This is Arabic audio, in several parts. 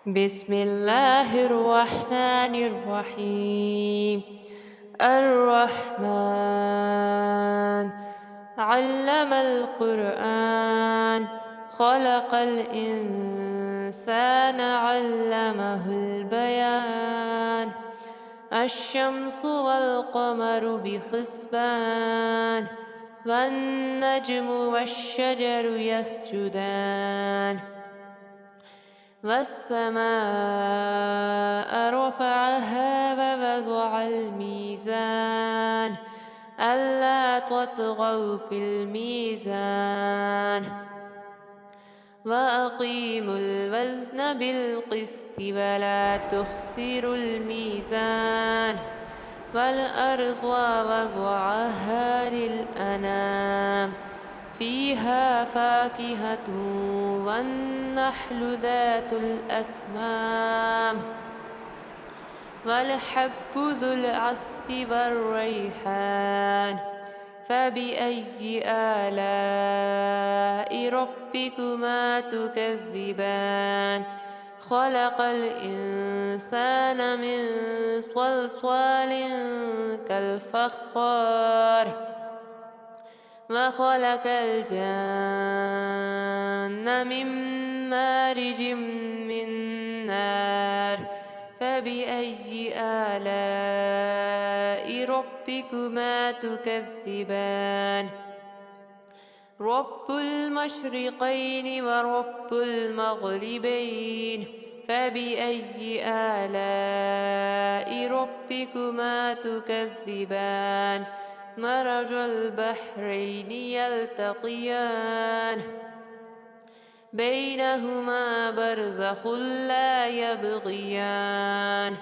بسم الله الرحمن الرحيم. الرحمن علم القرآن خلق الإنسان علمه البيان. الشمس والقمر بحسبان والنجم والشجر يسجدان والسماء رفعها ووضع الميزان ألا تطغوا في الميزان وأقيموا الوزن بالقسط ولا تخسروا الميزان والأرض وضعها للأنام فيها فاكهة والنحل ذات الأكمام والحب ذو العصف والريحان. فبأي آلاء ربكما تكذبان؟ خلق الإنسان من صلصال كالفخار وخلق الجن من مارج من نار. فبأي آلاء ربكما تكذبان؟ رب المشرقين ورب المغربين. فبأي آلاء ربكما تكذبان؟ مرج البحرين يلتقيان بينهما برزخ لا يبغيان.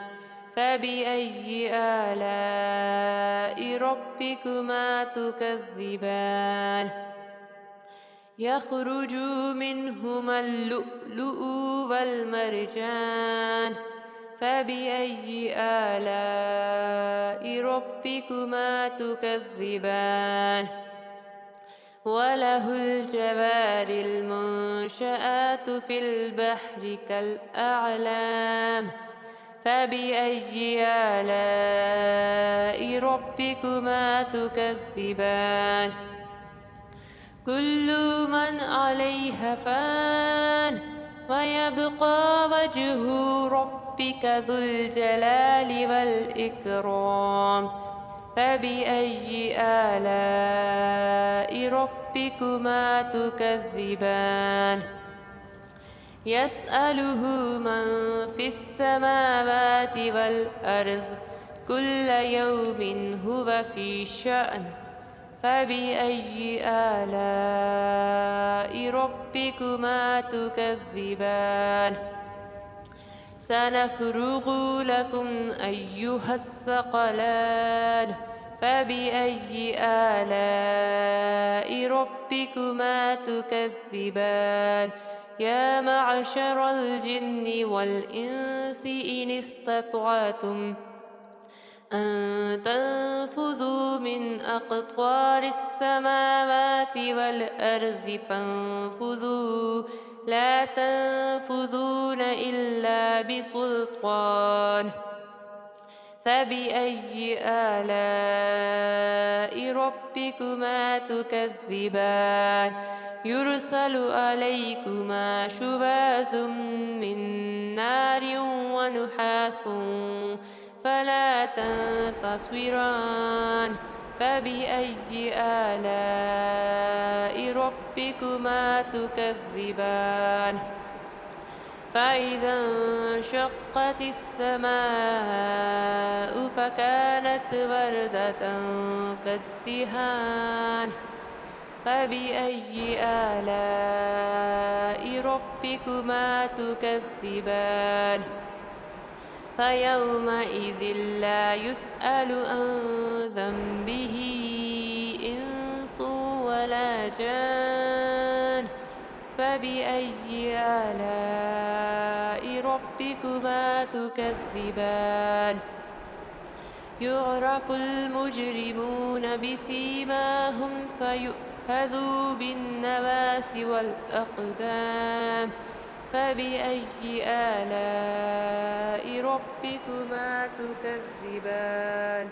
فبأي آلاء ربكما تكذبان؟ يخرج منهما اللؤلؤ والمرجان. فبأي آلاء ربكما تكذبان؟ وله الجوار المنشآت في البحر كالأعلام. فبأي آلاء ربكما تكذبان؟ كل من عليها فان ويبقى وجه ربك ذو الجلال والإكرام. فبأي آلاء ربكما تكذبان؟ يسأله من في السماوات والأرض كل يوم هو في شأن. فبأي آلاء ربكما تكذبان؟ سنفرغ لكم أيها الثقلان. فبأي آلاء ربكما تكذبان؟ يا معشر الجن والإنس إن استطعتم أن تنفذوا من أقطار السماوات والأرض فانفذوا لا تنفذون إلا بسلطان. فبأي آلاء ربكما تكذبان؟ يرسل عليكما شواظ من نار ونحاس فلا تنتصران. فبأي آلاء ربكما تكذبان؟ فإذا انشقت السماء فكانت وردة كالدهان. فبأي آلاء ربكما تكذبان؟ فيومئذ لا يسأل عن ذنبه إنس ولا جان. فبأي آلاء ربكما تكذبان؟ يعرف المجرمون بسيماهم فيؤخذوا بالنواصي والأقدام. فبأي آلاء ربكما تكذبان